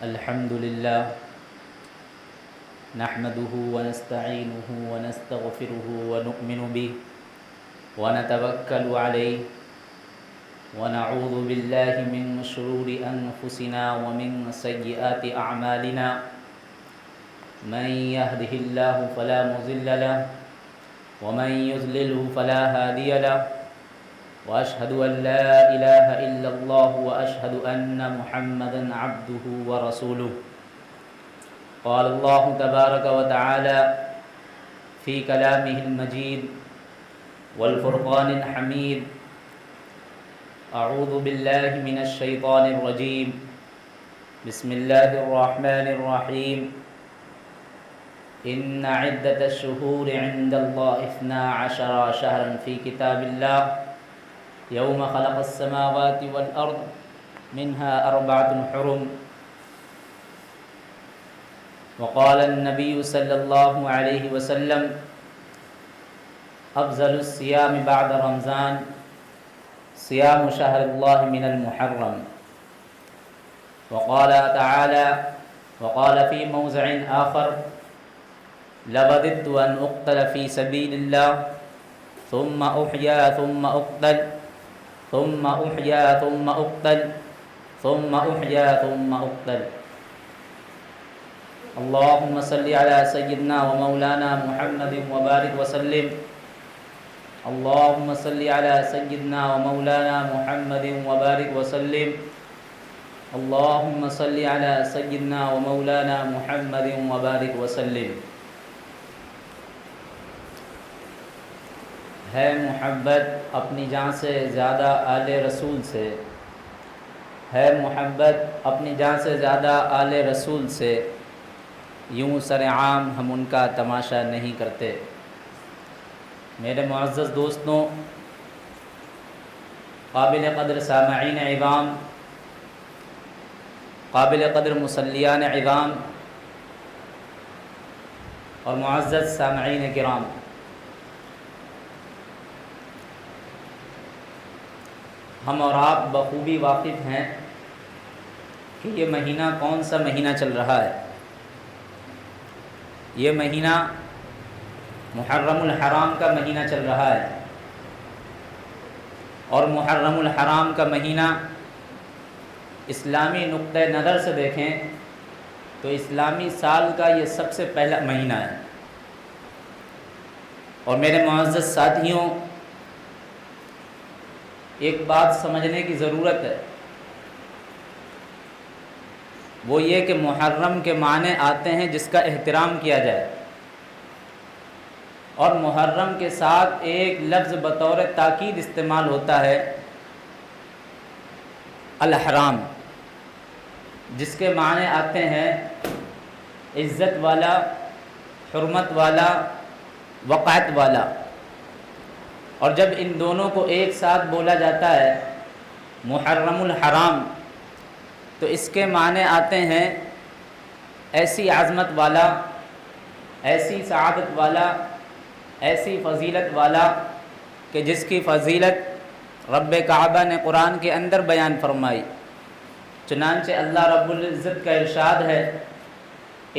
الحمد لله نحمده ونستعينه ونستغفره ونؤمن به ونتوكل عليه ونعوذ بالله من شرور أنفسنا ومن سيئات أعمالنا من يهده الله فلا مضل له ومن يضلله فلا هادي له وأشهد أن لا إله إلا الله وأشهد أن محمدًا عبده ورسوله قال الله تبارك وتعالى في كلامه المجيد والفرقان الحميد أعوذ بالله من الشيطان الرجيم بسم الله الرحمن الرحيم إن عدة الشهور عند الله 12 شهرًا في كتاب الله يوم خلق السماوات والأرض منها 4 حرم وقال النبي صلى الله عليه وسلم أفضل الصيام بعد رمضان صيام شهر الله من المحرم وقال تعالى وقال في موضع آخر لوددت أن أقتل في سبيل الله ثم أحيا ثم أقتل ثم أحيا ثم أقتل ثم أحيا ثم أقتل اللهم صل على سيدنا ومولانا محمد وبارك وسلم اللهم صل على سيدنا ومولانا محمد وبارك وسلم اللهم صل على سيدنا ومولانا محمد وبارك وسلم ہے محبت اپنی جان سے زیادہ آل رسول سے، ہے محبت اپنی جان سے زیادہ آل رسول سے، یوں سر عام ہم ان کا تماشا نہیں کرتے۔ میرے معزز دوستوں، قابل قدر سامعین عظام، قابل قدر مصلیان عظام اور معزز سامعین کرام، ہم اور آپ بخوبی واقف ہیں کہ یہ مہینہ کون سا مہینہ چل رہا ہے۔ یہ مہینہ محرم الحرام کا مہینہ چل رہا ہے، اور محرم الحرام کا مہینہ اسلامی نقطہ نظر سے دیکھیں تو اسلامی سال کا یہ سب سے پہلا مہینہ ہے۔ اور میرے معزز ساتھیوں، ایک بات سمجھنے کی ضرورت ہے، وہ یہ کہ محرم کے معنی آتے ہیں جس کا احترام کیا جائے، اور محرم کے ساتھ ایک لفظ بطور تاکید استعمال ہوتا ہے الحرام، جس کے معنی آتے ہیں عزت والا، حرمت والا، وقعت والا۔ اور جب ان دونوں کو ایک ساتھ بولا جاتا ہے محرم الحرام، تو اس کے معنی آتے ہیں ایسی عظمت والا، ایسی سعادت والا، ایسی فضیلت والا کہ جس کی فضیلت رب کعبہ نے قرآن کے اندر بیان فرمائی۔ چنانچہ اللہ رب العزت کا ارشاد ہے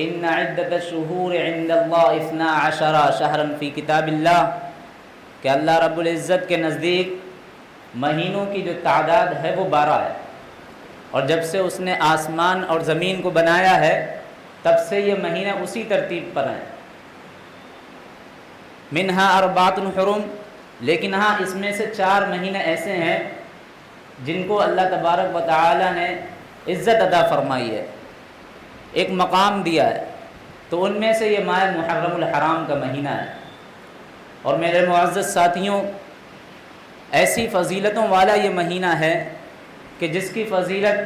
ان عدۃ الشہور عند اللہ 12 شہرا فی کتاب اللہ، کہ اللہ رب العزت کے نزدیک مہینوں کی جو تعداد ہے وہ 12 ہے، اور جب سے اس نے آسمان اور زمین کو بنایا ہے تب سے یہ مہینہ اسی ترتیب پر ہیں۔ منہا 4 حرم، لیکن ہاں اس میں سے 4 مہینے ایسے ہیں جن کو اللہ تبارک و تعالی نے عزت عطا فرمائی ہے، ایک مقام دیا ہے، تو ان میں سے یہ ماہ محرم الحرام کا مہینہ ہے۔ اور میرے معزز ساتھیوں، ایسی فضیلتوں والا یہ مہینہ ہے کہ جس کی فضیلت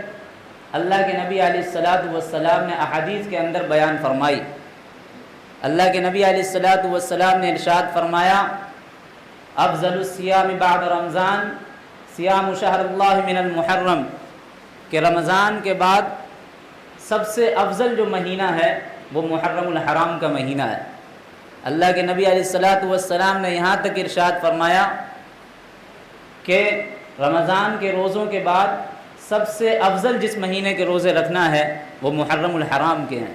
اللہ کے نبی علیہ الصلاۃ والسلام نے احادیث کے اندر بیان فرمائی۔ اللہ کے نبی علیہ الصلاۃ والسلام نے ارشاد فرمایا افضل الصیام بعد رمضان صیام شہر اللہ من المحرم، کہ رمضان کے بعد سب سے افضل جو مہینہ ہے وہ محرم الحرام کا مہینہ ہے۔ اللہ کے نبی علیہ الصلاۃ والسلام نے یہاں تک ارشاد فرمایا کہ رمضان کے روزوں کے بعد سب سے افضل جس مہینے کے روزے رکھنا ہے وہ محرم الحرام کے ہیں۔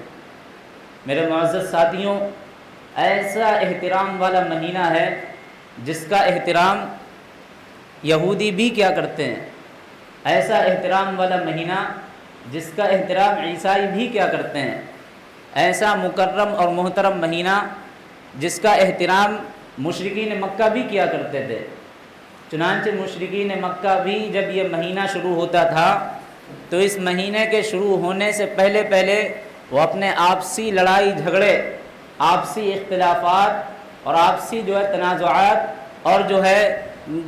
میرے معزز ساتھیوں، ایسا احترام والا مہینہ ہے جس کا احترام یہودی بھی کیا کرتے ہیں، ایسا احترام والا مہینہ جس کا احترام عیسائی بھی کیا کرتے ہیں، ایسا مکرم اور محترم مہینہ جس کا احترام مشرکین مکہ بھی کیا کرتے تھے۔ چنانچہ مشرکین مکہ بھی جب یہ مہینہ شروع ہوتا تھا تو اس مہینے کے شروع ہونے سے پہلے وہ اپنے آپسی لڑائی جھگڑے، آپسی اختلافات اور آپسی تنازعات اور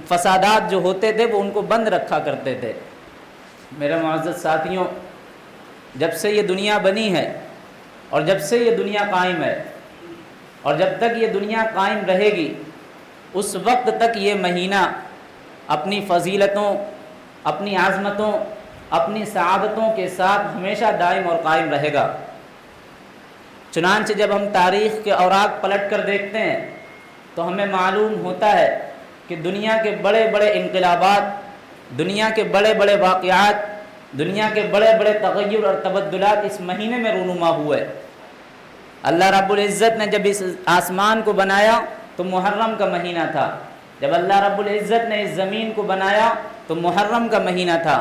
فسادات جو ہوتے تھے وہ ان کو بند رکھا کرتے تھے۔ میرے معزز ساتھیوں، جب سے یہ دنیا بنی ہے اور جب سے یہ دنیا قائم ہے اور جب تک یہ دنیا قائم رہے گی اس وقت تک یہ مہینہ اپنی فضیلتوں، اپنی عظمتوں، اپنی سعادتوں کے ساتھ ہمیشہ دائم اور قائم رہے گا۔ چنانچہ جب ہم تاریخ کے اوراق پلٹ کر دیکھتے ہیں تو ہمیں معلوم ہوتا ہے کہ دنیا کے بڑے بڑے انقلابات، دنیا کے بڑے بڑے واقعات، دنیا کے بڑے بڑے تغیر اور تبدلات اس مہینے میں رونما ہوئے۔ اللہ رب العزت نے جب اس آسمان کو بنایا تو محرم کا مہینہ تھا، جب اللہ رب العزت نے اس زمین کو بنایا تو محرم کا مہینہ تھا،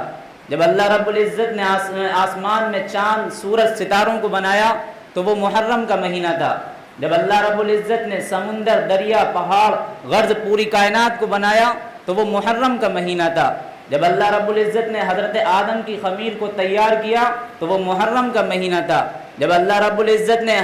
جب اللہ رب العزت نے آسمان میں چاند، سورج، ستاروں کو بنایا تو وہ محرم کا مہینہ تھا، جب اللہ رب العزت نے سمندر، دریا، پہاڑ، غرض پوری کائنات کو بنایا تو وہ محرم کا مہینہ تھا، جب اللہ رب العزت نے حضرت آدم کی خمیر کو تیار کیا تو وہ محرم کا مہینہ تھا، جب اللہ رب العزت نے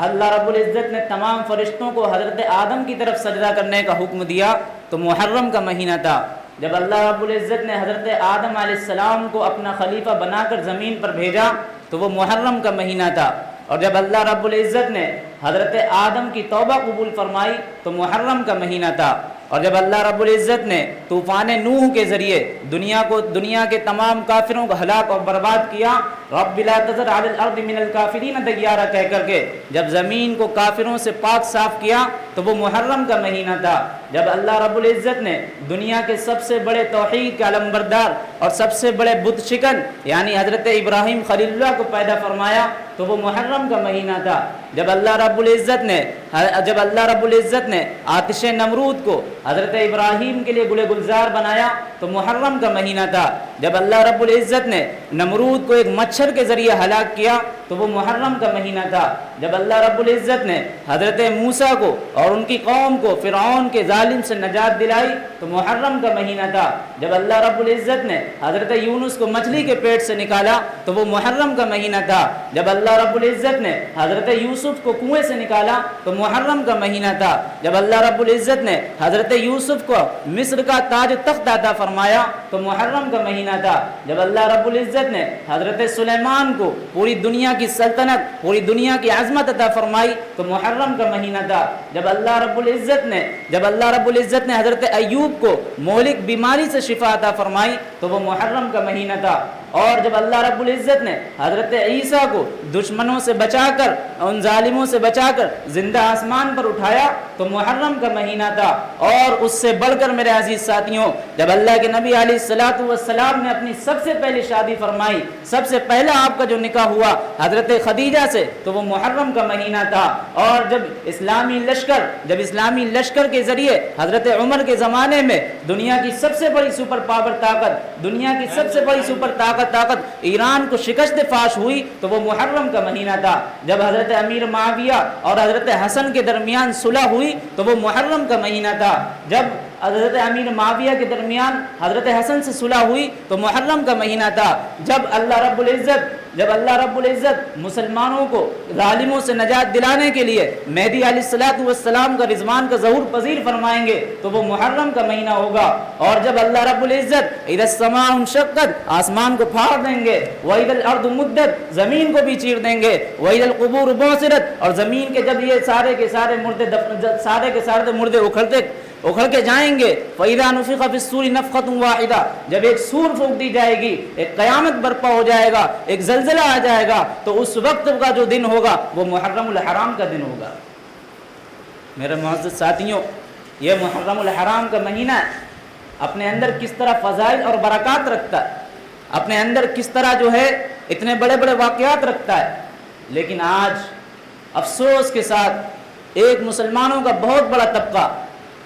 اللہ رب العزت نے تمام فرشتوں کو حضرت آدم کی طرف سجدہ کرنے کا حکم دیا تو محرم کا مہینہ تھا، جب اللہ رب العزت نے حضرت آدم علیہ السلام کو اپنا خلیفہ بنا کر زمین پر بھیجا تو وہ محرم کا مہینہ تھا، اور جب اللہ رب العزت نے حضرت آدم کی توبہ قبول فرمائی تو محرم کا مہینہ تھا، اور جب اللہ رب العزت نے طوفان نوح کے ذریعے دنیا کے تمام کافروں کو ہلاک اور برباد کیا، رب لا تذر علی الارض من الکافرین دیارا کہہ کر کے جب زمین کو کافروں سے پاک صاف کیا تو وہ محرم کا مہینہ تھا، جب اللہ رب العزت نے دنیا کے سب سے بڑے توحید کے علمبردار اور سب سے بڑے بت شکن یعنی حضرت ابراہیم خلیل اللہ کو پیدا فرمایا تو وہ محرم کا مہینہ تھا، جب اللہ رب العزت نے آتش نمرود کو حضرت ابراہیم کے لیے گل گلزار بنایا تو محرم کا مہینہ تھا، جب اللہ رب العزت نے نمرود کو ایک مچھر کے ذریعے ہلاک کیا تو وہ محرم کا مہینہ تھا، جب اللہ رب العزت نے حضرت موسیٰ کو اور ان کی قوم کو فرعون کے ظالم سے نجات دلائی تو محرم کا مہینہ تھا، جب اللہ رب العزت نے حضرت یونس کو مچھلی کے پیٹ سے نکالا تو وہ محرم کا مہینہ تھا، جب اللہ رب العزت نے حضرت یوسف کو کنویں سے نکالا تو محرم کا مہینہ تھا، جب اللہ رب العزت نے حضرت یوسف کو مصر کا تاج تخت عطا فرمایا تو محرم کا مہینہ تھا، جب اللہ رب العزت نے حضرت سلیمان کو پوری دنیا کی سلطنت، پوری دنیا کی عظمت عطا فرمائی تو محرم کا مہینہ تھا، جب اللہ رب العزت نے حضرت ایوب کو مہلک بیماری سے شفا عطا فرمائی تو وہ محرم کا مہینہ تھا، اور جب اللہ رب العزت نے حضرت عیسیٰ کو دشمنوں سے بچا کر، ان ظالموں سے بچا کر زندہ آسمان پر اٹھایا تو محرم کا مہینہ تھا، اور اس سے بڑھ کر میرے عزیز ساتھیوں جب اللہ کے نبی علیہ الصلوۃ والسلام نے اپنی سب سے پہلی شادی فرمائی، سب سے پہلا آپ کا جو نکاح ہوا حضرت خدیجہ سے تو وہ محرم کا مہینہ تھا، اور جب اسلامی لشکر کے ذریعے حضرت عمر کے زمانے میں دنیا کی سب سے بڑی سپر پاور طاقت ایران کو شکست فاش ہوئی تو وہ محرم کا مہینہ تھا، جب حضرت امیر معاویہ اور حضرت حسن کے درمیان صلح ہوئی تو وہ محرم کا مہینہ تھا، جب حضرت امیر معاویہ کے درمیان حضرت حسن سے صلح ہوئی تو محرم کا مہینہ تھا، جب اللہ رب العزت مسلمانوں کو ظالموں سے نجات دلانے کے لیے مہدی علیہ الصلوۃ والسلام کا رضوان کا ظہور پذیر فرمائیں گے تو وہ محرم کا مہینہ ہوگا، اور جب اللہ رب العزت اذا السماء انشقت آسمان کو پھاڑ دیں گے، واذا الارض مدت زمین کو بھی چیر دیں گے، واذا القبور بعثرت اور زمین کے جب یہ سارے کے سارے مردے اکھڑ کے جائیں گے، فَإِذَا نُفِخَ فِي الصُّورِ نَفْخَةٌ وَاحِدَةٌ جب ایک سور پھونک دی جائے گی، ایک قیامت برپا ہو جائے گا، ایک زلزلہ آ جائے گا تو اس وقت کا جو دن ہوگا وہ محرم الحرام کا دن ہوگا۔ میرے معزز ساتھیوں، یہ محرم الحرام کا مہینہ اپنے اندر کس طرح فضائل اور برکات رکھتا ہے، اپنے اندر کس طرح جو ہے اتنے بڑے بڑے واقعات رکھتا ہے، لیکن آج افسوس کے ساتھ ایک مسلمانوں کا بہت بڑا طبقہ،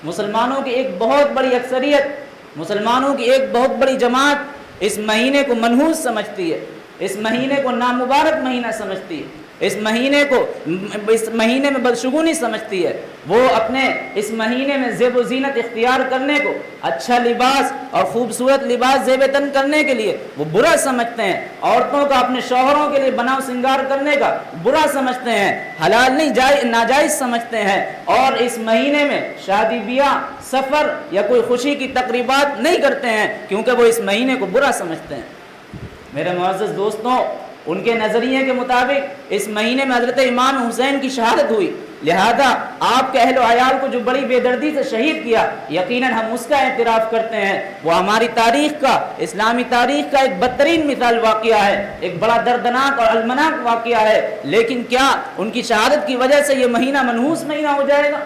مسلمانوں کی ایک بہت بڑی اکثریت، مسلمانوں کی ایک بہت بڑی جماعت اس مہینے کو منحوس سمجھتی ہے، اس مہینے کو نامبارک مہینہ سمجھتی ہے، اس مہینے میں بدشگونی سمجھتی ہے۔ وہ اپنے اس مہینے میں زیب و زینت اختیار کرنے کو، اچھا لباس اور خوبصورت لباس زیب تن کرنے کے لیے وہ برا سمجھتے ہیں، عورتوں کا اپنے شوہروں کے لیے بناؤ سنگار کرنے کا برا سمجھتے ہیں، حلال نہیں ناجائز سمجھتے ہیں، اور اس مہینے میں شادی بیاہ، سفر یا کوئی خوشی کی تقریبات نہیں کرتے ہیں کیونکہ وہ اس مہینے کو برا سمجھتے ہیں۔ میرے معزز دوستوں، ان کے نظریے کے مطابق اس مہینے میں حضرت امام حسین کی شہادت ہوئی، لہذا آپ کے اہل و عیال کو جو بڑی بے دردی سے شہید کیا، یقیناً ہم اس کا اعتراف کرتے ہیں۔ وہ ہماری تاریخ کا، اسلامی تاریخ کا ایک بدترین مثال واقعہ ہے، ایک بڑا دردناک اور المناک واقعہ ہے، لیکن کیا ان کی شہادت کی وجہ سے یہ مہینہ منحوس مہینہ ہو جائے گا؟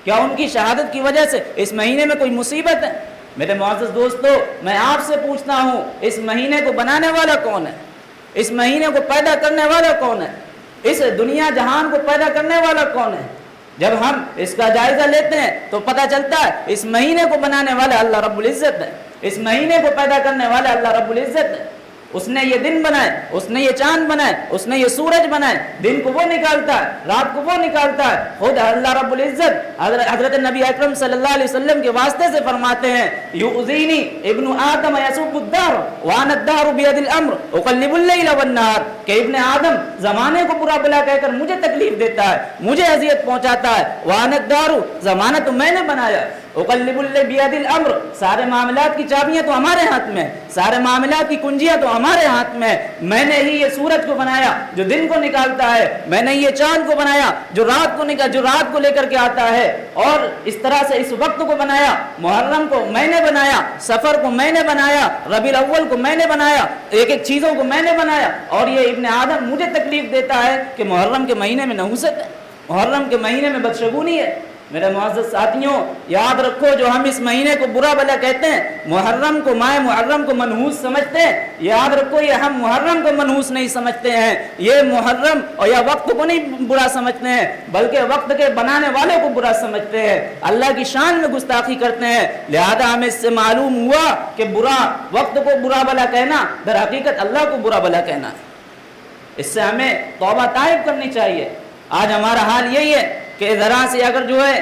کیا ان کی شہادت کی وجہ سے اس مہینے میں کوئی مصیبت ہے؟ میرے معزز دوستو، میں آپ سے پوچھتا ہوں، اس مہینے کو بنانے والا کون ہے؟ اس مہینے کو پیدا کرنے والا کون ہے؟ اس دنیا جہان کو پیدا کرنے والا کون ہے؟ جب ہم اس کا جائزہ لیتے ہیں تو پتہ چلتا ہے اس مہینے کو بنانے والا اللہ رب العزت ہے، اس مہینے کو پیدا کرنے والا اللہ رب العزت ہے۔ اس نے یہ دن بنائے، اس نے یہ چاند بنائے، اس نے یہ سورج بنائے، دن کو وہ نکالتا ہے، رات کو وہ نکالتا ہے، خود اللہ رب العزت حضرت نبی اکرم صلی اللہ علیہ وسلم کے واسطے سے فرماتے ہیں، یؤذینی ابن آدم یسب الدہر وانا الدہر بید الامر اقلب اللیل والنہار، کہ ابن آدم زمانے کو برا بلا کہہ کر مجھے تکلیف دیتا ہے، مجھے اذیت پہنچاتا ہے، وانا الدہر، زمانہ تو میں نے بنایا، اقلب اللیل بید الامر، سارے معاملات کی چابیاں تو ہمارے ہاتھ میں، سارے معاملات کی کنجیاں تو ہمارے ہاتھ میں، میں نے ہی یہ سورج کو بنایا جو دن کو نکالتا ہے، میں نے یہ چاند کو بنایا جو رات کو لے کر کے آتا ہے، اور اس طرح سے اس وقت کو بنایا، محرم کو میں نے بنایا، سفر کو میں نے بنایا، ربیع الاول کو میں نے بنایا، ایک ایک چیزوں کو میں نے بنایا، اور یہ ابن آدم مجھے تکلیف دیتا ہے کہ محرم کے مہینے میں نحوست ہے، محرم کے مہینے میں بدشگونی ہے۔ میرے معزز ساتھیوں، یاد رکھو، جو ہم اس مہینے کو برا بلا کہتے ہیں، محرم کو، ماہ محرم کو منحوس سمجھتے ہیں، یاد رکھو یہ ہم محرم کو منحوس نہیں سمجھتے ہیں، یہ محرم اور یا وقت کو نہیں برا سمجھتے ہیں، بلکہ وقت کے بنانے والے کو برا سمجھتے ہیں، اللہ کی شان میں گستاخی کرتے ہیں۔ لہذا ہمیں اس سے معلوم ہوا کہ وقت کو برا بلا کہنا در حقیقت اللہ کو برا بلا کہنا ہے۔ اس سے ہمیں توبہ طائب کرنی چاہیے۔ آج ہمارا حال یہی ہے کہ ذرا سے اگر جو ہے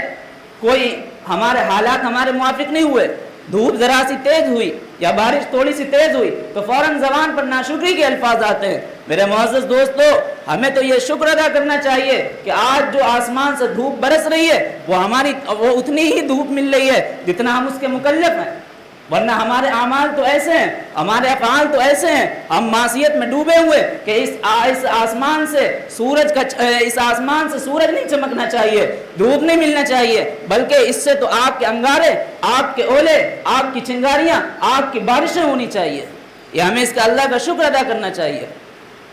کوئی ہمارے حالات ہمارے موافق نہیں ہوئے، دھوپ ذرا سی تیز ہوئی یا بارش تھوڑی سی تیز ہوئی تو فوراً زبان پر ناشکری کے الفاظ آتے ہیں۔ میرے معزز دوستو، ہمیں تو یہ شکر ادا کرنا چاہیے کہ آج جو آسمان سے دھوپ برس رہی ہے وہ اتنی ہی دھوپ مل رہی ہے جتنا ہم اس کے مکلف ہیں، ورنہ ہمارے اعمال تو ایسے ہیں، ہمارے افعال تو ایسے ہیں، ہم معصیت میں ڈوبے ہوئے کہ اس آسمان سے سورج نہیں چمکنا چاہیے، دھوپ نہیں ملنا چاہیے، بلکہ اس سے تو آپ کے انگارے، آپ کے اولے، آپ کی چنگاریاں، آپ کی بارشیں ہونی چاہیے۔ یہ ہمیں اس کا اللہ کا شکر ادا کرنا چاہیے۔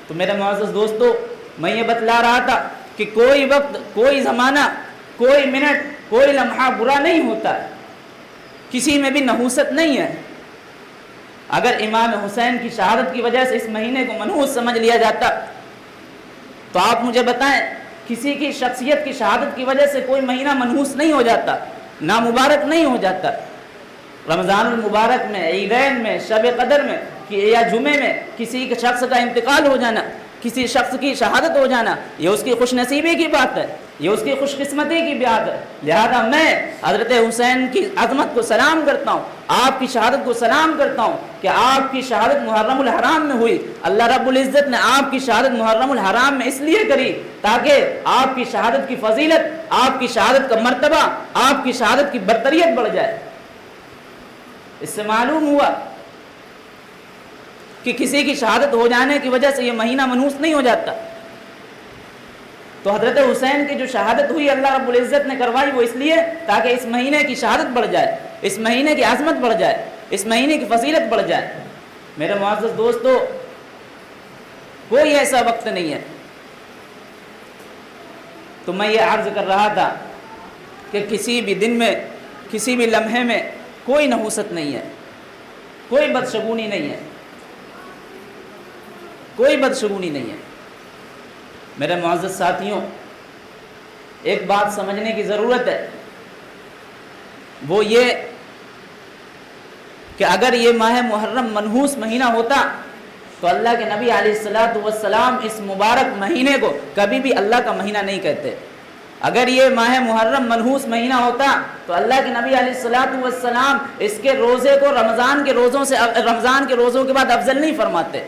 تو میرے معزز دوستو، میں یہ بتلا رہا تھا کہ کوئی وقت، کوئی زمانہ، کوئی منٹ، کوئی لمحہ برا نہیں ہوتا ہے، کسی میں بھی نحوست نہیں ہے۔ اگر امام حسین کی شہادت کی وجہ سے اس مہینے کو منحوس سمجھ لیا جاتا تو آپ مجھے بتائیں، کسی کی شخصیت کی شہادت کی وجہ سے کوئی مہینہ منحوس نہیں ہو جاتا، نامبارک نہیں ہو جاتا۔ رمضان المبارک میں، عیدین میں، شب قدر میں یا جمعے میں کسی شخص کا انتقال ہو جانا، کسی شخص کی شہادت ہو جانا، یہ اس کی خوش نصیبی کی بات ہے، یہ اس کی خوش قسمتی کی بات ہے۔ لہذا میں حضرت حسین کی عظمت کو سلام کرتا ہوں، آپ کی شہادت کو سلام کرتا ہوں کہ آپ کی شہادت محرم الحرام میں ہوئی۔ اللہ رب العزت نے آپ کی شہادت محرم الحرام میں اس لیے کری تاکہ آپ کی شہادت کی فضیلت، آپ کی شہادت کا مرتبہ، آپ کی شہادت کی برتریت بڑھ جائے۔ اس سے معلوم ہوا کہ کسی کی شہادت ہو جانے کی وجہ سے یہ مہینہ منحوس نہیں ہو جاتا۔ تو حضرت حسین کی جو شہادت ہوئی اللہ رب العزت نے کروائی وہ اس لیے تاکہ اس مہینے کی شہادت بڑھ جائے، اس مہینے کی عظمت بڑھ جائے، اس مہینے کی فضیلت بڑھ جائے۔ میرے معزز دوستو، کوئی ایسا وقت نہیں ہے، تو میں یہ عرض کر رہا تھا کہ کسی بھی دن میں، کسی بھی لمحے میں کوئی نحوست نہیں ہے، کوئی بدشگونی نہیں ہے۔ کوئی بدشگونی نہیں ہے۔ میرے معزز ساتھیوں، ایک بات سمجھنے کی ضرورت ہے، وہ یہ کہ اگر یہ ماہ محرم منحوس مہینہ ہوتا تو اللہ کے نبی علیہ الصلوۃ والسلام اس مبارک مہینے کو کبھی بھی اللہ کا مہینہ نہیں کہتے۔ اگر یہ ماہ محرم منحوس مہینہ ہوتا تو اللہ کے نبی علیہ الصلوۃ والسلام اس کے روزے کو رمضان کے روزوں کے بعد افضل نہیں فرماتے۔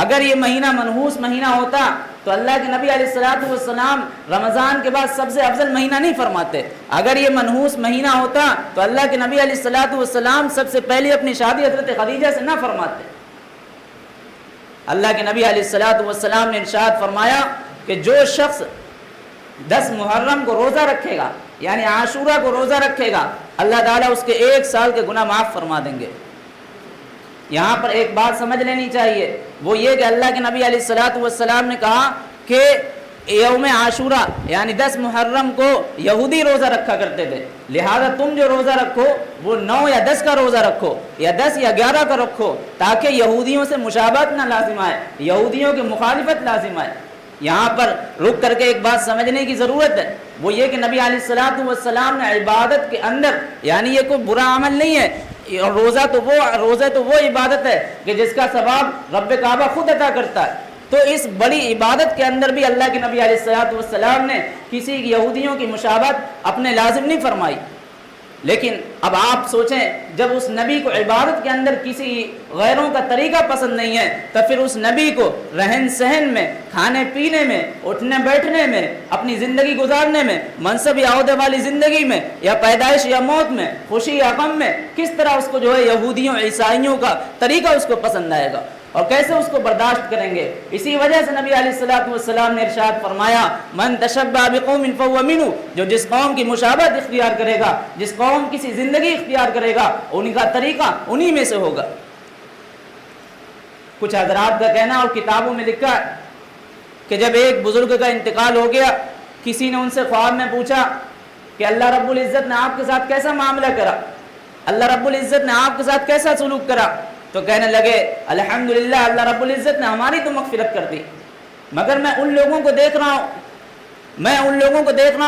اگر یہ مہینہ منحوس مہینہ ہوتا تو اللہ کے نبی علیہ الصلوۃ والسلام رمضان کے بعد سب سے افضل مہینہ نہیں فرماتے۔ اگر یہ منحوس مہینہ ہوتا تو اللہ کے نبی علیہ الصلوۃ والسلام سب سے پہلے اپنی شادی حضرت خدیجہ سے نہ فرماتے۔ اللہ کے نبی علیہ الصلوۃ والسلام نے ارشاد فرمایا کہ جو شخص 10 محرم کو روزہ رکھے گا، یعنی عاشورہ کو روزہ رکھے گا، اللہ تعالیٰ اس کے 1 سال کے گناہ معاف فرما دیں گے۔ یہاں پر ایک بات سمجھ لینی چاہیے، وہ یہ کہ اللہ کے نبی علیہ الصلوۃ والسلام نے کہا کہ یوم عاشورہ یعنی 10 محرم کو یہودی روزہ رکھا کرتے تھے، لہذا تم جو روزہ رکھو وہ 9 یا 10 کا روزہ رکھو، یا 10 یا 11 کا رکھو، تاکہ یہودیوں سے مشابہت نہ لازم آئے، یہودیوں کی مخالفت لازم آئے۔ یہاں پر رک کر کے ایک بات سمجھنے کی ضرورت ہے، وہ یہ کہ نبی علیہ الصلوۃ والسلام نے عبادت کے اندر، یعنی یہ کوئی برا عمل نہیں ہے، روزہ تو وہ عبادت ہے کہ جس کا ثواب رب کعبہ خود عطا کرتا ہے، تو اس بڑی عبادت کے اندر بھی اللہ کے نبی علیہ الصلوۃ والسلام نے کسی یہودیوں کی مشابہت اپنے لازم نہیں فرمائی۔ لیکن اب آپ سوچیں، جب اس نبی کو عبادت کے اندر کسی غیروں کا طریقہ پسند نہیں ہے تو پھر اس نبی کو رہن سہن میں، کھانے پینے میں، اٹھنے بیٹھنے میں، اپنی زندگی گزارنے میں، منصب یا عہدے والی زندگی میں، یا پیدائش یا موت میں، خوشی یا غم میں، کس طرح اس کو جو ہے یہودیوں عیسائیوں کا طریقہ اس کو پسند آئے گا اور کیسے اس کو برداشت کریں گے؟ اسی وجہ سے نبی علیہ الصلوۃ والسلام نے ارشاد فرمایا، من تشبہ بقوم فہو منہ، جو جس قوم کی مشابہت اختیار کرے گا، جس قوم کسی زندگی اختیار کرے گا، ان کا طریقہ انہی میں سے ہوگا۔ کچھ حضرات کا کہنا اور کتابوں میں لکھا ہے کہ جب ایک بزرگ کا انتقال ہو گیا، کسی نے ان سے خواب میں پوچھا کہ اللہ رب العزت نے آپ کے ساتھ کیسا معاملہ کرا، اللہ رب العزت نے آپ کے ساتھ کیسا سلوک کرا؟ تو کہنے لگے الحمدللہ اللہ رب العزت نے ہماری تو مغفرت کر دی، مگر میں ان لوگوں کو دیکھ رہا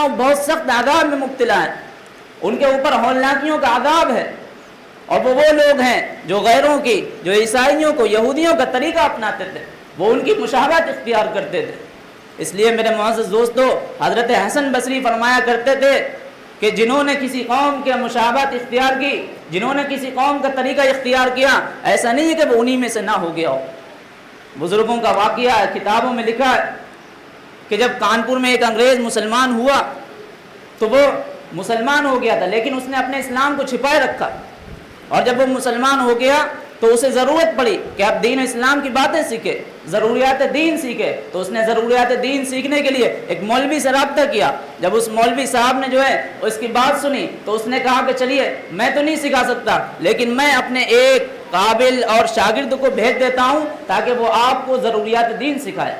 ہوں بہت سخت عذاب میں مبتلا ہیں، ان کے اوپر ہولناکیوں کا عذاب ہے، اور وہ لوگ ہیں جو غیروں کی، جو عیسائیوں کو، یہودیوں کا طریقہ اپناتے تھے، وہ ان کی مشابہت اختیار کرتے تھے۔ اس لیے میرے معزز دوستو، حضرت حسن بصری فرمایا کرتے تھے کہ جنہوں نے کسی قوم کے مشابہت اختیار کی، جنہوں نے کسی قوم کا طریقہ اختیار کیا، ایسا نہیں ہے کہ وہ انہی میں سے نہ ہو گیا ہو۔ بزرگوں کا واقعہ ہے، کتابوں میں لکھا ہے کہ جب کانپور میں ایک انگریز مسلمان ہوا تو وہ مسلمان ہو گیا تھا، لیکن اس نے اپنے اسلام کو چھپائے رکھا، اور جب وہ مسلمان ہو گیا تو اسے ضرورت پڑی کہ اب دین اسلام کی باتیں سیکھے، ضروریات دین سیکھے، تو اس نے ضروریات دین سیکھنے کے لیے ایک مولوی سے رابطہ کیا۔ جب اس مولوی صاحب نے جو ہے اس کی بات سنی تو اس نے کہا کہ چلیے میں تو نہیں سکھا سکتا، لیکن میں اپنے ایک قابل اور شاگرد کو بھیج دیتا ہوں تاکہ وہ آپ کو ضروریات دین سکھائے۔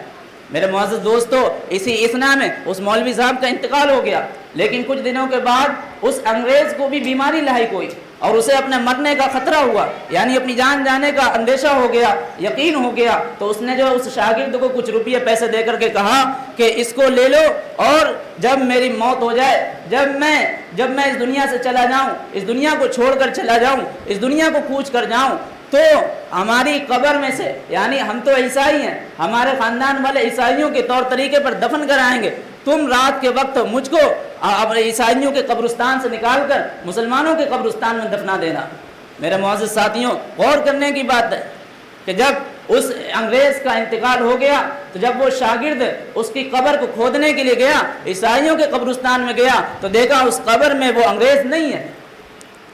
میرے معزز دوستو، اسی اثنا میں اس مولوی صاحب کا انتقال ہو گیا، لیکن کچھ دنوں کے بعد اس انگریز کو بھی بیماری لاحق ہوئی اور اسے اپنے مرنے کا خطرہ ہوا، یعنی اپنی جان جانے کا اندیشہ ہو گیا، یقین ہو گیا، تو اس نے جو اس شاگرد کو کچھ روپیے پیسے دے کر کے کہا کہ اس کو لے لو، اور جب میری موت ہو جائے، جب میں اس دنیا سے چلا جاؤں، اس دنیا کو چھوڑ کر چلا جاؤں، اس دنیا کو کوچ کر جاؤں، تو ہماری قبر میں سے، یعنی ہم تو عیسائی ہیں، ہمارے خاندان والے عیسائیوں کے طور طریقے پر دفن کرائیں گے، تم رات کے وقت مجھ کو عیسائیوں کے قبرستان سے نکال کر مسلمانوں کے قبرستان میں دفنا دینا۔ میرے معزز ساتھیوں، غور کرنے کی بات ہے کہ جب اس انگریز کا انتقال ہو گیا تو جب وہ شاگرد اس کی قبر کو کھودنے کے لیے گیا، عیسائیوں کے قبرستان میں گیا، تو دیکھا اس قبر میں وہ انگریز نہیں ہے،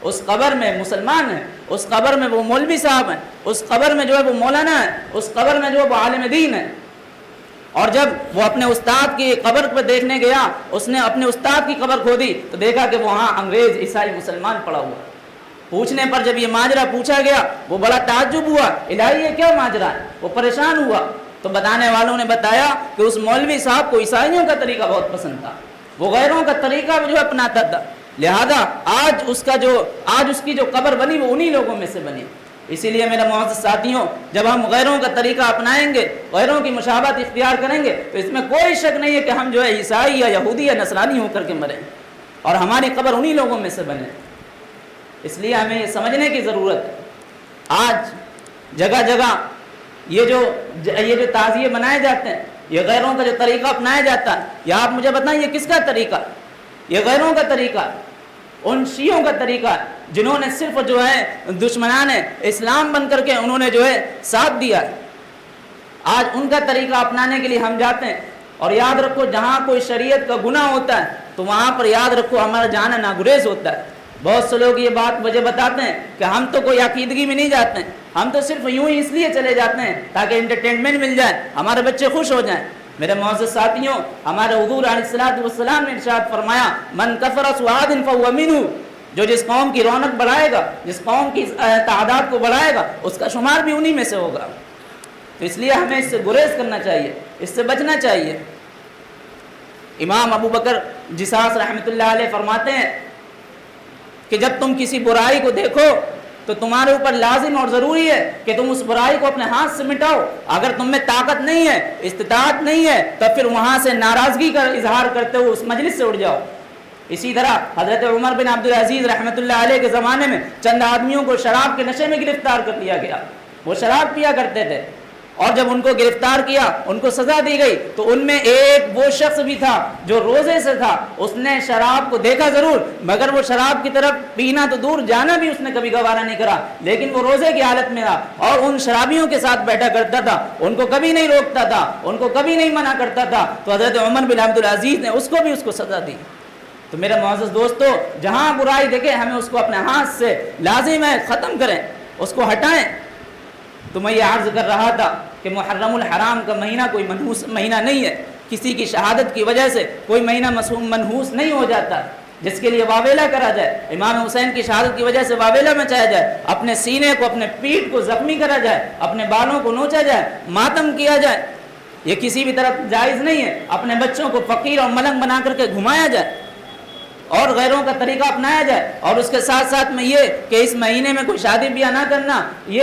اس قبر میں مسلمان ہے، اس قبر میں وہ مولوی صاحب ہیں، اس قبر میں جو ہے وہ مولانا ہے، اس قبر میں جو ہے وہ عالم دین ہے۔ اور جب وہ اپنے استاد کی قبر پہ دیکھنے گیا، اس نے اپنے استاد کی قبر کھودی تو دیکھا کہ وہاں انگریز عیسائی مسلمان پڑا ہوا۔ پوچھنے پر جب یہ ماجرا پوچھا گیا، وہ بڑا تعجب ہوا، الہی یہ کیا ماجرا ہے؟ وہ پریشان ہوا، تو بتانے والوں نے بتایا کہ اس مولوی صاحب کو عیسائیوں کا طریقہ بہت پسند تھا، وہ غیروں کا طریقہ جو اپناتا تھا، لہذا آج اس کی جو قبر بنی وہ انہی لوگوں میں سے بنی۔ اسی لیے میرے معزز ساتھیوں، جب ہم غیروں کا طریقہ اپنائیں گے، غیروں کی مشابہت اختیار کریں گے، تو اس میں کوئی شک نہیں ہے کہ ہم جو ہے عیسائی یا یہودی یا نصرانی ہو کر کے مریں اور ہماری قبر انہی لوگوں میں سے بنے۔ اس لیے ہمیں یہ سمجھنے کی ضرورت ہے۔ آج جگہ جگہ یہ جو تعزیے منائے جاتے ہیں، یہ غیروں کا جو طریقہ اپنایا جاتا ہے، یا آپ مجھے بتائیں یہ کس کا طریقہ؟ یہ غیروں کا طریقہ، ان شیعوں کا طریقہ جنہوں نے صرف جو ہے دشمنان اسلام بن کر کے انہوں نے جو ہے ساتھ دیا ہے۔ آج ان کا طریقہ اپنانے کے لیے ہم جاتے ہیں، اور یاد رکھو جہاں کوئی شریعت کا گناہ ہوتا ہے تو وہاں پر یاد رکھو ہمارا جانا ناگریز ہوتا ہے۔ بہت سے لوگ یہ بات مجھے بتاتے ہیں کہ ہم تو کوئی عقیدگی میں نہیں جاتے ہیں، ہم تو صرف یوں ہی اس لیے چلے جاتے ہیں تاکہ انٹرٹینمنٹ مل جائے، ہمارے بچے خوش ہو جائیں۔ میرے معزز ساتھیوں، ہمارے حضور علیہ السلام نے ارشاد فرمایا، من کثر سعاد فهو منہ، جو جس قوم کی رونق بڑھائے گا، جس قوم کی تعداد کو بڑھائے گا، اس کا شمار بھی انہی میں سے ہوگا۔ تو اس لیے ہمیں اس سے گریز کرنا چاہیے، اس سے بچنا چاہیے۔ امام ابو بکر جساس رحمۃ اللہ علیہ فرماتے ہیں کہ جب تم کسی برائی کو دیکھو تو تمہارے اوپر لازم اور ضروری ہے کہ تم اس برائی کو اپنے ہاتھ سے مٹاؤ۔ اگر تم میں طاقت نہیں ہے، استطاعت نہیں ہے، تو پھر وہاں سے ناراضگی کا اظہار کرتے ہوئے اس مجلس سے اٹھ جاؤ۔ اسی طرح حضرت عمر بن عبدالعزیز رحمۃ اللہ علیہ کے زمانے میں چند آدمیوں کو شراب کے نشے میں گرفتار کر لیا گیا۔ وہ شراب پیا کرتے تھے، اور جب ان کو گرفتار کیا، ان کو سزا دی گئی، تو ان میں ایک وہ شخص بھی تھا جو روزے سے تھا۔ اس نے شراب کو دیکھا ضرور، مگر وہ شراب کی طرف پینا تو دور، جانا بھی اس نے کبھی گوارا نہیں کرا، لیکن وہ روزے کی حالت میں رہا اور ان شرابیوں کے ساتھ بیٹھا کرتا تھا، ان کو کبھی نہیں روکتا تھا، ان کو کبھی نہیں منع کرتا تھا۔ تو حضرت عمر بن عبدالعزیز نے اس کو سزا دی۔ تو میرے معزز دوستو، جہاں برائی دیکھیں ہمیں اس کو اپنے ہاتھ سے لازم ہے ختم کریں، اس کو ہٹائیں۔ تو میں یہ عرض کر رہا تھا کہ محرم الحرام کا مہینہ کوئی منحوس مہینہ نہیں ہے، کسی کی شہادت کی وجہ سے کوئی مہینہ منحوس نہیں ہو جاتا جس کے لیے واویلا کرا جائے۔ امام حسین کی شہادت کی وجہ سے واویلا مچایا جائے، اپنے سینے کو، اپنے پیٹھ کو زخمی کرا جائے، اپنے بالوں کو نوچا جائے، ماتم کیا جائے، یہ کسی بھی طرف جائز نہیں ہے۔ اپنے بچوں کو فقیر اور ملنگ بنا کر کے گھمایا جائے اور غیروں کا طریقہ اپنایا جائے، اور اس کے ساتھ ساتھ میں یہ کہ اس مہینے میں کوئی شادی بیاہ نہ کرنا، یہ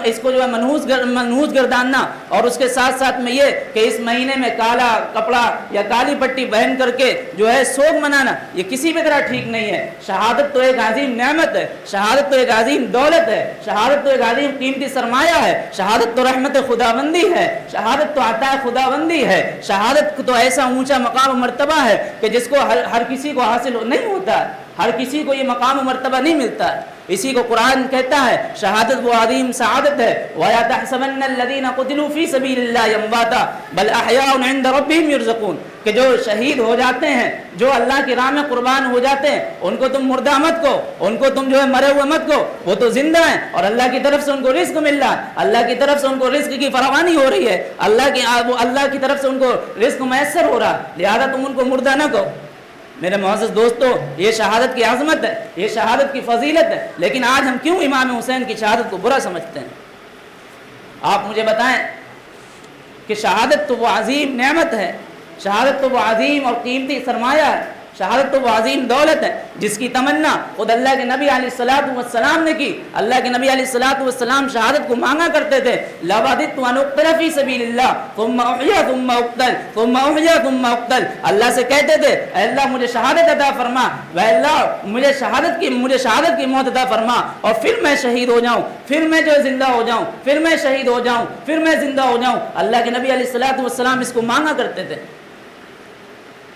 اس کو جو ہے منحوس گرداننا، اور اس کے ساتھ ساتھ میں یہ کہ اس مہینے میں کالا کپڑا یا کالی پٹی پہن کر کے جو ہے سوگ منانا، یہ کسی بھی طرح ٹھیک نہیں ہے۔ شہادت تو ایک عظیم نعمت ہے، شہادت تو ایک عظیم دولت ہے، شہادت تو ایک عظیم قیمتی سرمایہ ہے، شہادت تو رحمت خداوندی ہے، شہادت تو عطا خداوندی ہے، شہادت تو ایسا اونچا مقام و مرتبہ ہے کہ جس کو ہر کسی کو حاصل نہیں ہوتا ہے، ہر کسی کو یہ مقام و مرتبہ نہیں ملتا ہے۔ اسی کو قرآن کہتا ہے شہادت وہ عظیم سعادت ہے، وَلَا تَحْسَبَنَّ الَّذِينَ قُتِلُوا فِي سَبِيلِ اللَّهِ أَمْوَاتًا بَلْ أَحْيَاءٌ عِندَ رَبِّهِمْ يُرْزَقُونَ، کہ جو شہید ہو جاتے ہیں، جو اللہ کی راہ میں قربان ہو جاتے ہیں، ان کو تم مردہ مت کو، ان کو تم جو ہے مرے ہوئے مت کو، وہ تو زندہ ہیں اور اللہ کی طرف سے ان کو رزق مل رہا ہے، اللہ کی طرف سے ان کو رزق کی فراوانی ہو رہی ہے، اللہ کی طرف سے ان کو رزق میسر ہو رہا ہے، لہذا تم ان کو مردہ نہ کہو۔ میرے معزز دوستو، یہ شہادت کی عظمت ہے، یہ شہادت کی فضیلت ہے، لیکن آج ہم کیوں امام حسین کی شہادت کو برا سمجھتے ہیں؟ آپ مجھے بتائیں کہ شہادت تو وہ عظیم نعمت ہے، شہادت تو وہ عظیم اور قیمتی سرمایہ ہے، شہادت تو وہ عظیم دولت ہے جس کی تمنا خود اللہ کے نبی علیہ السلام نے کی۔ اللہ کے نبی علیہ السلام شہادت کو مانگا کرتے تھے، لَوَدِدْتُ أَنْ أُقْتَلَ فِي سَبِيلِ اللَّهِ ثُمَّ أُحْيَا ثُمَّ أُقْتَلْ ثُمَّ أُحْيَا ثُمَّ أُقْتَلْ، اللہ سے کہتے تھے اے اللہ مجھے شہادت عطا فرما، اے اللہ مجھے شہادت کی موت عطا فرما، اور پھر میں شہید ہو جاؤں، پھر میں جو زندہ ہو جاؤں، پھر میں شہید ہو جاؤں، پھر میں زندہ ہو جاؤں۔ اللہ کے نبی علیہ السلام اس کو مانگا کرتے تھے،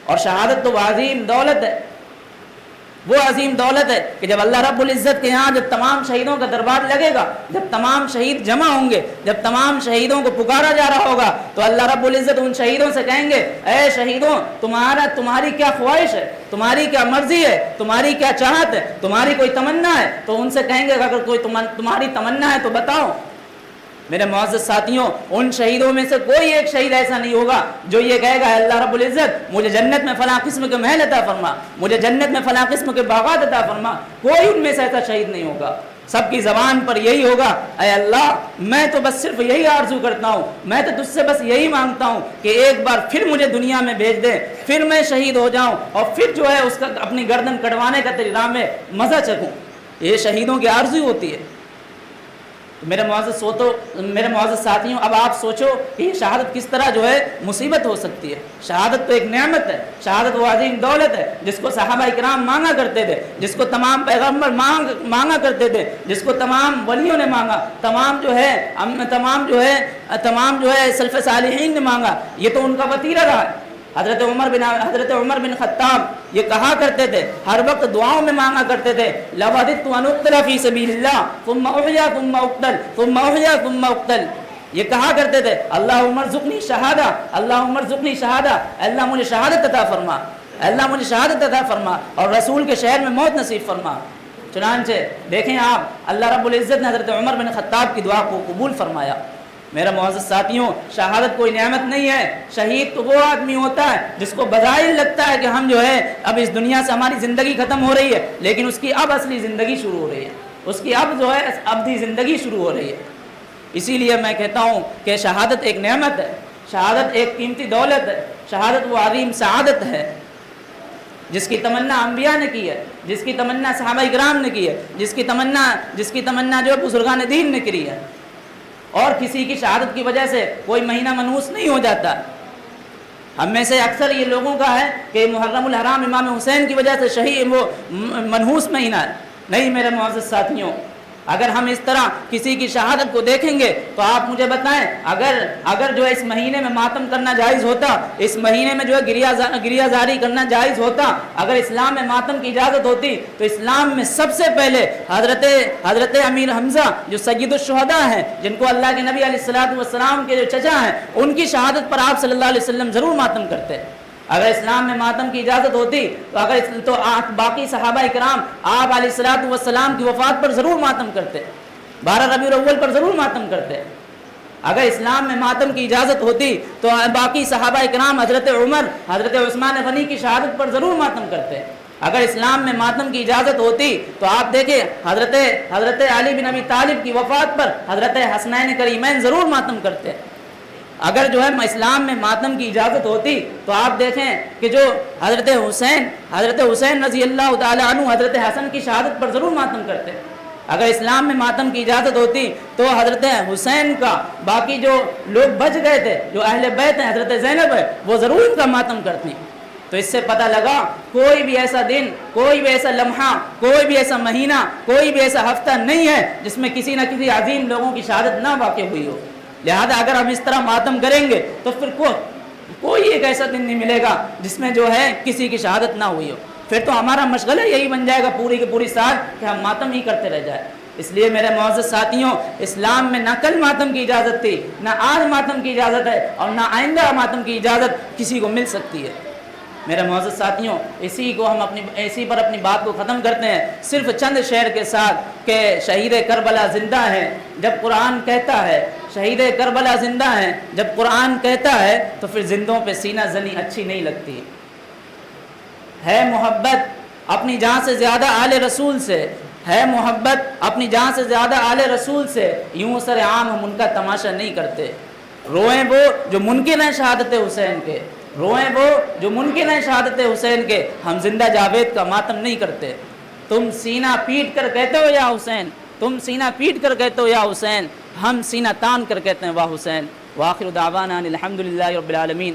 اور شہادت تو وہ عظیم دولت ہے، وہ عظیم دولت ہے کہ جب اللہ رب العزت کے یہاں جب تمام شہیدوں کا دربار لگے گا، جب تمام شہید جمع ہوں گے، جب تمام شہیدوں کو پکارا جا رہا ہوگا، تو اللہ رب العزت ان شہیدوں سے کہیں گے اے شہیدوں، تمہاری کیا خواہش ہے، تمہاری کیا مرضی ہے، تمہاری کیا چاہت ہے، تمہاری کوئی تمنا ہے؟ تو ان سے کہیں گے اگر کوئی تمہاری تمنا ہے تو بتاؤ۔ میرے معزز ساتھیوں، ان شہیدوں میں سے کوئی ایک شہید ایسا نہیں ہوگا جو یہ کہے گا اللہ رب العزت مجھے جنت میں فلاں قسم کے محل عطا فرما، مجھے جنت میں فلاں قسم کے باغات عطا فرما۔ کوئی ان میں سے ایسا شہید نہیں ہوگا، سب کی زبان پر یہی ہوگا اے اللہ میں تو بس صرف یہی آرزو کرتا ہوں، میں تو تجھ سے بس یہی مانگتا ہوں کہ ایک بار پھر مجھے دنیا میں بھیج دے، پھر میں شہید ہو جاؤں، اور پھر جو ہے اس کا اپنی گردن کٹوانے کا تجربہ میں مزہ چکھوں۔ یہ شہیدوں کی آرزو ہوتی ہے۔ میرے معزز ساتھیوں، اب آپ سوچو کہ یہ شہادت کس طرح جو ہے مصیبت ہو سکتی ہے۔ شہادت تو ایک نعمت ہے، شہادت وہ عظیم دولت ہے جس کو صحابہ کرام مانگا کرتے تھے، جس کو تمام پیغمبر مانگا کرتے تھے، جس کو تمام ولیوں نے مانگا، تمام جو ہے سلف صالحین نے مانگا۔ یہ تو ان کا وتیرہ رہا ہے۔ حضرت عمر بن خطاب یہ کہا کرتے تھے، ہر وقت دعاؤں میں مانگا کرتے تھے، لَوَدِدْتُ أَنْ أُقْتَلَ فِي سَبِيلِ اللَّهِ ثُمَّ أُحْيَا ثُمَّ أُقْتَلْ ثُمَّ أُحْيَا ثُمَّ أُقْتَلْ۔ یہ کہا کرتے تھے، اللہم ارزقنی شہادہ، اللہم ارزقنی شہادہ، اللہ مجھے شہادت عطا فرما، اللہ مجھے شہادت عطا فرما اور رسول کے شہر میں موت نصیب فرما۔ چنانچہ دیکھیں آپ، اللہ رب العزت نے حضرت عمر بن خطاب کی دعا کو قبول فرمایا۔ میرا معزز ساتھیوں، شہادت کوئی نعمت نہیں ہے۔ شہید تو وہ آدمی ہوتا ہے جس کو بظاہر لگتا ہے کہ ہم جو ہے اب اس دنیا سے ہماری زندگی ختم ہو رہی ہے، لیکن اس کی اب اصلی زندگی شروع ہو رہی ہے، اس کی اب جو ہے ابدی زندگی شروع ہو رہی ہے۔ اسی لیے میں کہتا ہوں کہ شہادت ایک نعمت ہے، شہادت ایک قیمتی دولت ہے، شہادت وہ عظیم سعادت ہے جس کی تمنا انبیاء نے کی ہے، جس کی تمنا صحابہ کرام نے کی ہے، جس کی تمنا جو بزرگان دین نے کی ہے۔ اور کسی کی شہادت کی وجہ سے کوئی مہینہ منحوس نہیں ہو جاتا۔ ہم میں سے اکثر یہ لوگوں کا ہے کہ محرم الحرام امام حسین کی وجہ سے شہید وہ منحوس مہینہ ہے۔ نہیں میرے معزز ساتھیوں، اگر ہم اس طرح کسی کی شہادت کو دیکھیں گے تو آپ مجھے بتائیں، اگر جو ہے اس مہینے میں ماتم کرنا جائز ہوتا، اس مہینے میں جو ہے گریہ زاری کرنا جائز ہوتا، اگر اسلام میں ماتم کی اجازت ہوتی تو اسلام میں سب سے پہلے حضرت امیر حمزہ جو سید الشہداء ہیں، جن کو اللہ کے نبی علیہ السلام کے جو چچا ہیں، ان کی شہادت پر آپ صلی اللہ علیہ وسلم ضرور ماتم کرتے۔ اگر اسلام میں ماتم کی اجازت ہوتی تو باقی صحابہ کرام آپ علیہ السلام کی وفات پر ضرور ماتم کرتے، 12 ربیع الاول پر ضرور ماتم کرتے۔ اگر اسلام میں ماتم کی اجازت ہوتی تو باقی صحابہ کرام حضرت عمر، حضرت عثمان غنی کی شہادت پر ضرور ماتم کرتے۔ اگر اسلام میں ماتم کی اجازت ہوتی تو آپ دیکھیں حضرت علی بن ابی طالب کی وفات پر حضرت حسنین کریمین ضرور ماتم کرتے۔ اگر جو ہے اسلام میں ماتم کی اجازت ہوتی تو آپ دیکھیں کہ جو حضرت حسین رضی اللہ تعالیٰ عنہ حضرت حسن کی شہادت پر ضرور ماتم کرتے۔ اگر اسلام میں ماتم کی اجازت ہوتی تو حضرت حسین کا باقی جو لوگ بچ گئے تھے، جو اہل بیت ہیں، حضرت زینب ہے، وہ ضرور ان کا ماتم کرتی۔ تو اس سے پتہ لگا کوئی بھی ایسا دن، کوئی بھی ایسا لمحہ، کوئی بھی ایسا مہینہ، کوئی بھی ایسا ہفتہ نہیں ہے جس میں کسی نہ کسی عظیم لوگوں کی شہادت نہ واقع ہوئی ہو۔ لہذا اگر ہم اس طرح ماتم کریں گے تو پھر کوئی ایک ایسا دن نہیں ملے گا جس میں جو ہے کسی کی شہادت نہ ہوئی ہو۔ پھر تو ہمارا مشغلہ یہی بن جائے گا پوری کی پوری سال کہ ہم ماتم ہی کرتے رہ جائیں۔ اس لیے میرے معزز ساتھیوں، اسلام میں نہ کل ماتم کی اجازت تھی، نہ آج ماتم کی اجازت ہے، اور نہ آئندہ ماتم کی اجازت کسی کو مل سکتی ہے۔ میرے معزز ساتھیوں، اسی پر اپنی بات کو ختم کرتے ہیں صرف چند شعر کے ساتھ کہ شہید کربلا زندہ ہے جب قرآن کہتا ہے، شہید کربلا زندہ ہیں جب قرآن کہتا ہے تو پھر زندوں پہ سینہ زنی اچھی نہیں لگتی۔ ہے محبت اپنی جان سے زیادہ آل رسول سے، ہے محبت اپنی جان سے زیادہ آل رسول سے، یوں سر عام ہم ان کا تماشا نہیں کرتے۔ روئیں وہ جو منکر ہیں شہادت حسین کے، روئیں وہ جو منکر ہیں شہادت حسین کے، ہم زندہ جاوید کا ماتم نہیں کرتے۔ تم سینہ پیٹ کر کہتے ہو یا حسین، تم سینہ پیٹ کر کہتے ہو یا حسین، ہم سینہ تان کر کہتے ہیں واہ حسین۔ وآخر دعوانا الحمدللہ رب العالمین۔